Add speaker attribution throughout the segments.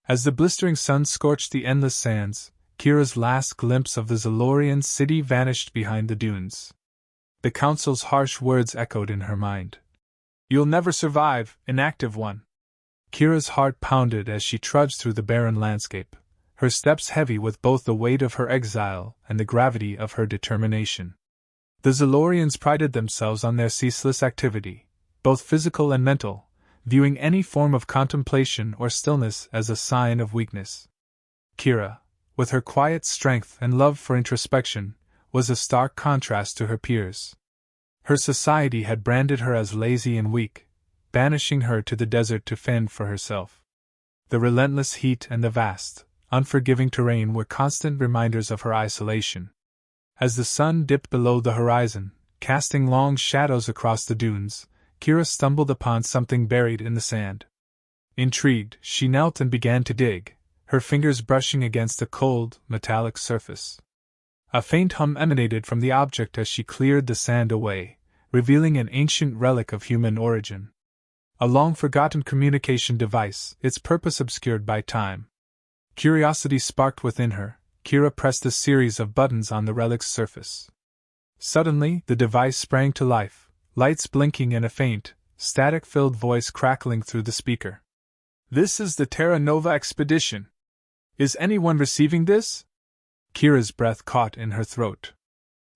Speaker 1: As the blistering sun scorched the endless sands, Kira's last glimpse of the Zalorian city vanished behind the dunes. The Council's harsh words echoed in her mind. "You'll never survive, Inactive One." Kira's heart pounded as she trudged through the barren landscape, her steps heavy with both the weight of her exile and the gravity of her determination. The Zalorians prided themselves on their ceaseless activity, both physical and mental, viewing any form of contemplation or stillness as a sign of weakness. Kira, with her quiet strength and love for introspection, was a stark contrast to her peers. Her society had branded her as lazy and weak, banishing her to the desert to fend for herself. The relentless heat and the vast, unforgiving terrain were constant reminders of her isolation. As the sun dipped below the horizon, casting long shadows across the dunes, Kira stumbled upon something buried in the sand. Intrigued, she knelt and began to dig, her fingers brushing against a cold, metallic surface. A faint hum emanated from the object as she cleared the sand away, revealing an ancient relic of human origin. A long-forgotten communication device, its purpose obscured by time. Curiosity sparked within her. Kira pressed a series of buttons on the relic's surface. Suddenly, the device sprang to life, lights blinking and a faint, static-filled voice crackling through the speaker. "This is the Terra Nova expedition. Is anyone receiving this?" Kira's breath caught in her throat.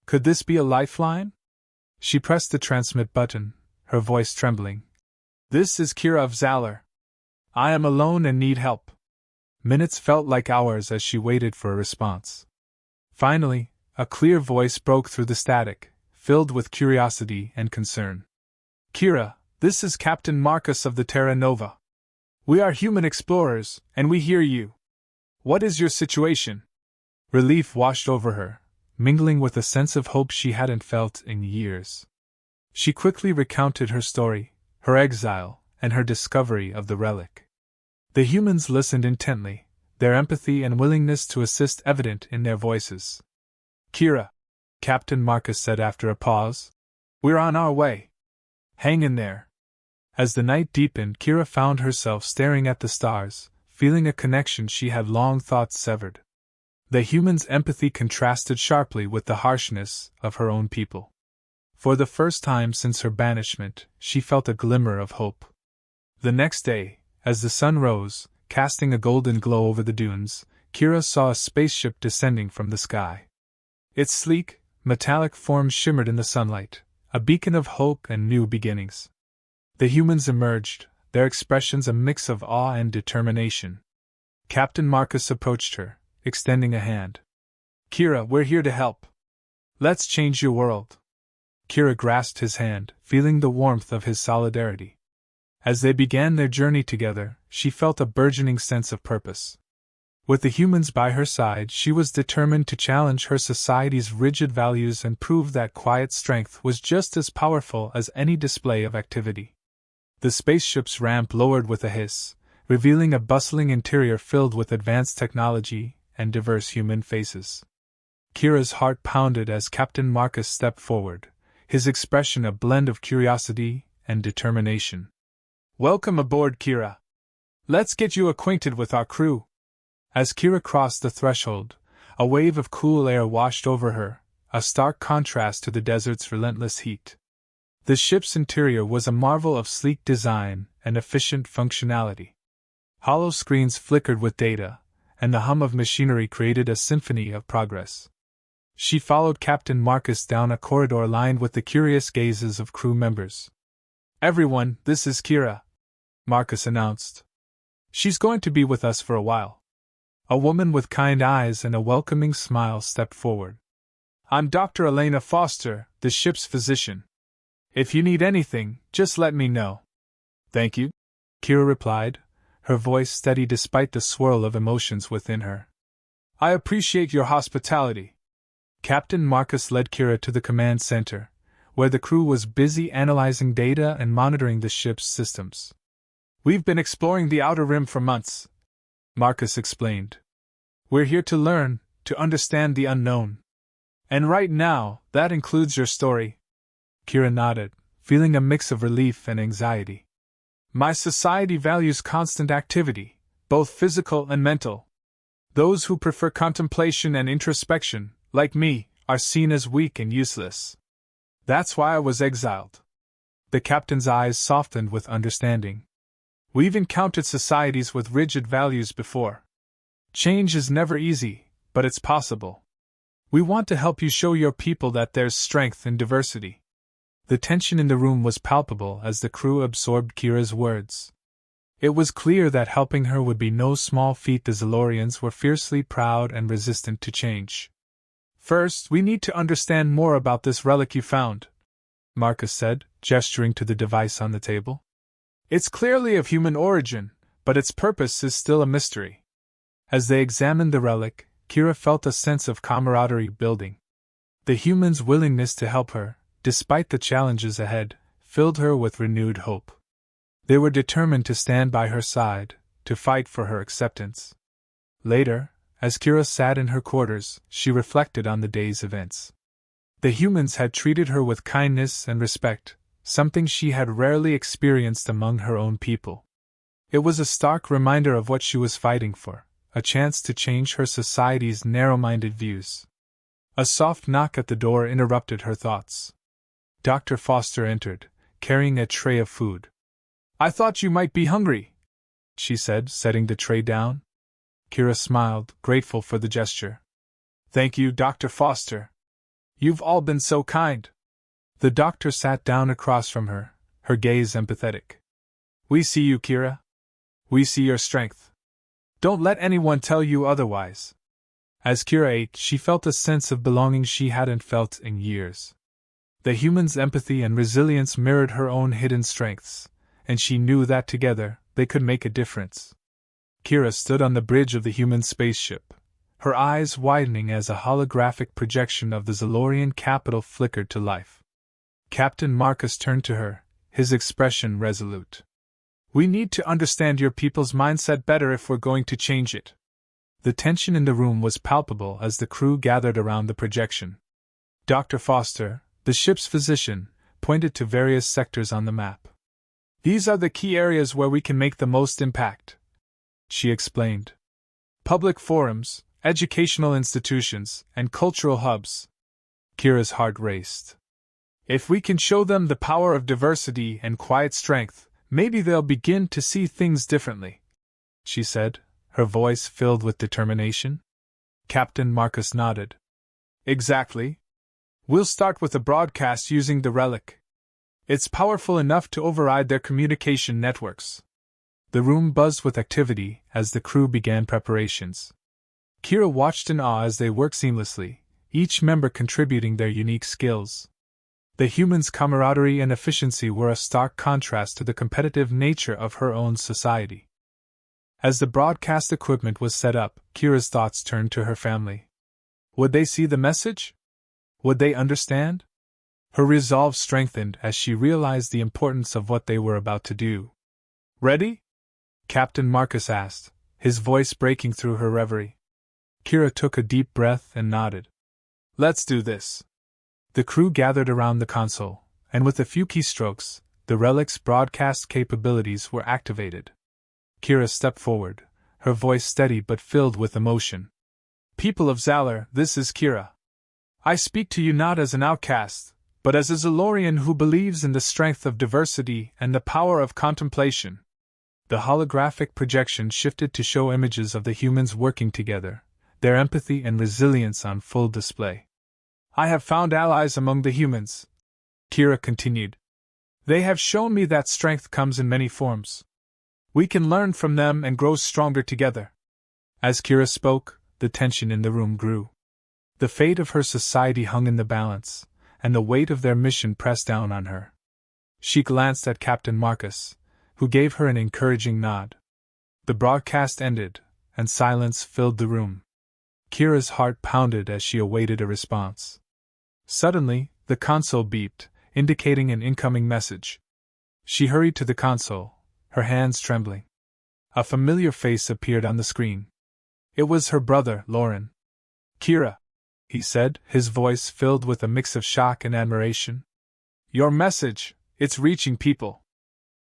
Speaker 1: Could this be a lifeline? She pressed the transmit button, her voice trembling. "This is Kira of Zalor. I am alone and need help." Minutes felt like hours as she waited for a response. Finally, a clear voice broke through the static, filled with curiosity and concern. "Kira, this is Captain Marcus of the Terra Nova. We are human explorers, and we hear you. What is your situation?" Relief washed over her, mingling with a sense of hope she hadn't felt in years. She quickly recounted her story, her exile, and her discovery of the relic. The humans listened intently, their empathy and willingness to assist evident in their voices. "Kira," Captain Marcus said after a pause, "we're on our way. Hang in there." As the night deepened, Kira found herself staring at the stars, feeling a connection she had long thought severed. The humans' empathy contrasted sharply with the harshness of her own people. For the first time since her banishment, she felt a glimmer of hope. The next day, as the sun rose, casting a golden glow over the dunes, Kira saw a spaceship descending from the sky. Its sleek, metallic form shimmered in the sunlight, a beacon of hope and new beginnings. The humans emerged, their expressions a mix of awe and determination. Captain Marcus approached her, extending a hand. "Kira, we're here to help. Let's change your world." Kira grasped his hand, feeling the warmth of his solidarity. As they began their journey together, she felt a burgeoning sense of purpose. With the humans by her side, she was determined to challenge her society's rigid values and prove that quiet strength was just as powerful as any display of activity. The spaceship's ramp lowered with a hiss, revealing a bustling interior filled with advanced technology and diverse human faces. Kira's heart pounded as Captain Marcus stepped forward, his expression a blend of curiosity and determination. "Welcome aboard, Kira. Let's get you acquainted with our crew." As Kira crossed the threshold, a wave of cool air washed over her, a stark contrast to the desert's relentless heat. The ship's interior was a marvel of sleek design and efficient functionality. Hollow screens flickered with data, and the hum of machinery created a symphony of progress. She followed Captain Marcus down a corridor lined with the curious gazes of crew members. "Everyone, this is Kira," Marcus announced. "She's going to be with us for a while." A woman with kind eyes and a welcoming smile stepped forward. "I'm Dr. Elena Foster, the ship's physician. If you need anything, just let me know." "Thank you," Kira replied, her voice steady despite the swirl of emotions within her. "I appreciate your hospitality." Captain Marcus led Kira to the command center, where the crew was busy analyzing data and monitoring the ship's systems. "We've been exploring the Outer Rim for months," Marcus explained. "We're here to learn, to understand the unknown. And right now, that includes your story." Kira nodded, feeling a mix of relief and anxiety. "My society values constant activity, both physical and mental. Those who prefer contemplation and introspection, like me, are seen as weak and useless. That's why I was exiled. The captain's eyes softened with understanding. We've encountered societies with rigid values before. Change is never easy, but it's possible. We want to help you show your people that there's strength in diversity. The tension in the room was palpable as the crew absorbed Kira's words. It was clear that helping her would be no small feat. The Zalorians were fiercely proud and resistant to change. First, we need to understand more about this relic you found, Marcus said, gesturing to the device on the table. It's clearly of human origin, but its purpose is still a mystery. As they examined the relic, Kira felt a sense of camaraderie building. The humans' willingness to help her, despite the challenges ahead, filled her with renewed hope. They were determined to stand by her side, to fight for her acceptance. Later, as Kira sat in her quarters, she reflected on the day's events. The humans had treated her with kindness and respect, something she had rarely experienced among her own people. It was a stark reminder of what she was fighting for, a chance to change her society's narrow-minded views. A soft knock at the door interrupted her thoughts. Dr. Foster entered, carrying a tray of food. "I thought you might be hungry," she said, setting the tray down. Kira smiled, grateful for the gesture. "Thank you, Dr. Foster. You've all been so kind." The doctor sat down across from her, her gaze empathetic. "We see you, Kira. We see your strength. Don't let anyone tell you otherwise." As Kira ate, she felt a sense of belonging she hadn't felt in years. The human's empathy and resilience mirrored her own hidden strengths, and she knew that together, they could make a difference. Kira stood on the bridge of the human spaceship, her eyes widening as a holographic projection of the Zalorian capital flickered to life. Captain Marcus turned to her, his expression resolute. "We need to understand your people's mindset better if we're going to change it." The tension in the room was palpable as the crew gathered around the projection. Dr. Foster, the ship's physician, pointed to various sectors on the map. "These are the key areas where we can make the most impact," she explained. "Public forums, educational institutions, and cultural hubs." Kira's heart raced. "If we can show them the power of diversity and quiet strength, maybe they'll begin to see things differently," she said, her voice filled with determination. Captain Marcus nodded. "Exactly. We'll start with a broadcast using the relic. It's powerful enough to override their communication networks." The room buzzed with activity as the crew began preparations. Kira watched in awe as they worked seamlessly, each member contributing their unique skills. The humans' camaraderie and efficiency were a stark contrast to the competitive nature of her own society. As the broadcast equipment was set up, Kira's thoughts turned to her family. Would they see the message? Would they understand? Her resolve strengthened as she realized the importance of what they were about to do. "Ready?" Captain Marcus asked, his voice breaking through her reverie. Kira took a deep breath and nodded. "Let's do this." The crew gathered around the console, and with a few keystrokes, the relic's broadcast capabilities were activated. Kira stepped forward, her voice steady but filled with emotion. "People of Zalor, this is Kira. I speak to you not as an outcast, but as a Zalorian who believes in the strength of diversity and the power of contemplation." The holographic projection shifted to show images of the humans working together, their empathy and resilience on full display. "I have found allies among the humans," Kira continued. "They have shown me that strength comes in many forms. We can learn from them and grow stronger together." As Kira spoke, the tension in the room grew. The fate of her society hung in the balance, and the weight of their mission pressed down on her. She glanced at Captain Marcus, who gave her an encouraging nod. The broadcast ended, and silence filled the room. Kira's heart pounded as she awaited a response. Suddenly, the console beeped, indicating an incoming message. She hurried to the console, her hands trembling. A familiar face appeared on the screen. It was her brother, Lauren. "Kira," he said, his voice filled with a mix of shock and admiration. "Your message, it's reaching people.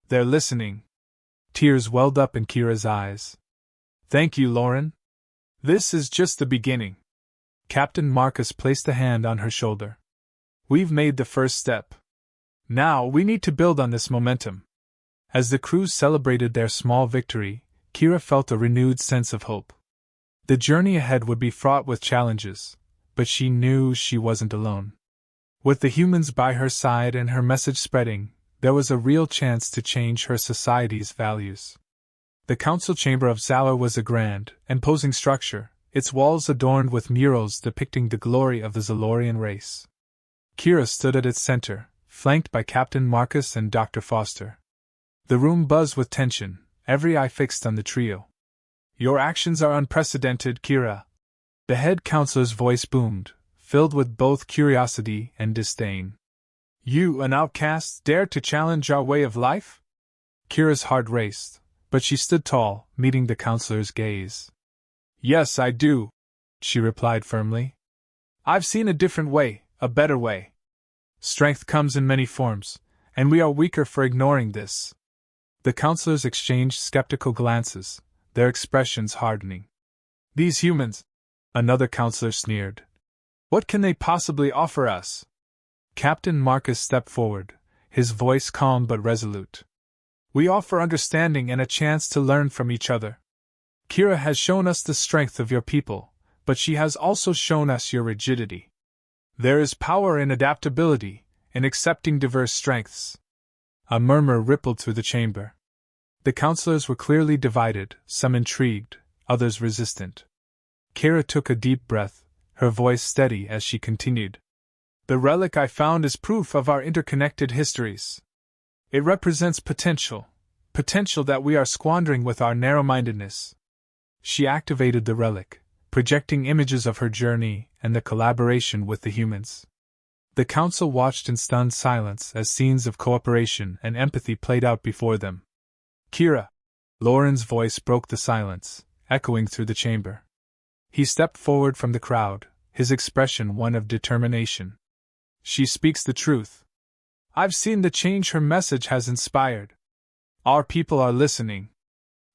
Speaker 1: They're listening." Tears welled up in Kira's eyes. Thank you, Lauren. This is just the beginning. Captain Marcus placed a hand on her shoulder. We've made the first step. Now we need to build on this momentum. As the crew celebrated their small victory, Kira felt a renewed sense of hope. The journey ahead would be fraught with challenges, but she knew she wasn't alone. With the humans by her side and her message spreading, there was a real chance to change her society's values. The council chamber of Zalor was a grand, imposing structure, its walls adorned with murals depicting the glory of the Zalorian race. Kira stood at its center, flanked by Captain Marcus and Dr. Foster. The room buzzed with tension, every eye fixed on the trio. Your actions are unprecedented, Kira. The head counselor's voice boomed, filled with both curiosity and disdain. You, an outcast, dare to challenge our way of life? Kira's heart raced, but she stood tall, meeting the counselor's gaze. Yes, I do, she replied firmly. I've seen a different way, a better way. Strength comes in many forms, and we are weaker for ignoring this. The counselors exchanged skeptical glances, their expressions hardening. These humans, another counselor sneered. What can they possibly offer us? Captain Marcus stepped forward, his voice calm but resolute. We offer understanding and a chance to learn from each other. Kira has shown us the strength of your people, but she has also shown us your rigidity. There is power in adaptability, in accepting diverse strengths. A murmur rippled through the chamber. The counselors were clearly divided, some intrigued, others resistant. Kira took a deep breath, her voice steady as she continued. The relic I found is proof of our interconnected histories. It represents potential that we are squandering with our narrow-mindedness. She activated the relic, projecting images of her journey and the collaboration with the humans. The council watched in stunned silence as scenes of cooperation and empathy played out before them. Kira! Lauren's voice broke the silence, echoing through the chamber. He stepped forward from the crowd, his expression one of determination. She speaks the truth. I've seen the change her message has inspired. Our people are listening.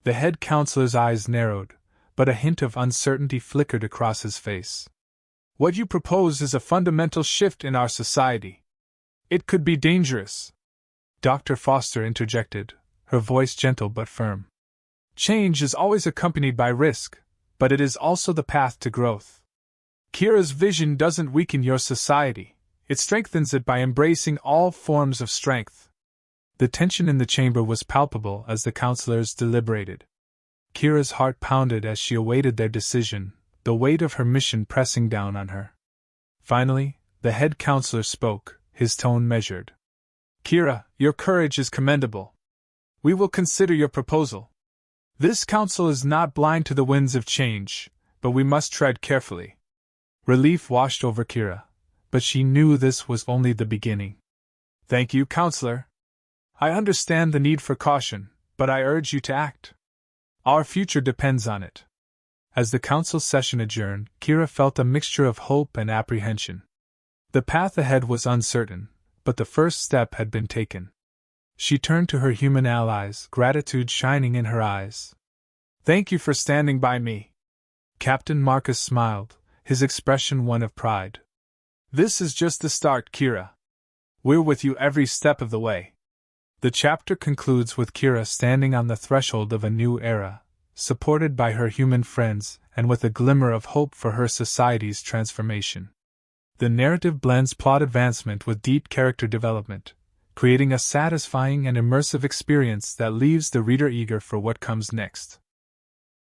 Speaker 1: The head counselor's eyes narrowed, but a hint of uncertainty flickered across his face. What you propose is a fundamental shift in our society. It could be dangerous. Dr. Foster interjected, her voice gentle but firm. Change is always accompanied by risk, but it is also the path to growth. Kira's vision doesn't weaken your society, it strengthens it by embracing all forms of strength. The tension in the chamber was palpable as the counselors deliberated. Kira's heart pounded as she awaited their decision, the weight of her mission pressing down on her. Finally, the head counselor spoke, his tone measured. Kira, your courage is commendable. We will consider your proposal. This council is not blind to the winds of change, but we must tread carefully. Relief washed over Kira, but she knew this was only the beginning. Thank you, counselor. I understand the need for caution, but I urge you to act. Our future depends on it. As the council session adjourned, Kira felt a mixture of hope and apprehension. The path ahead was uncertain, but the first step had been taken. She turned to her human allies, gratitude shining in her eyes. Thank you for standing by me. Captain Marcus smiled, his expression one of pride. This is just the start, Kira. We're with you every step of the way. The chapter concludes with Kira standing on the threshold of a new era, supported by her human friends and with a glimmer of hope for her society's transformation. The narrative blends plot advancement with deep character development, creating a satisfying and immersive experience that leaves the reader eager for what comes next.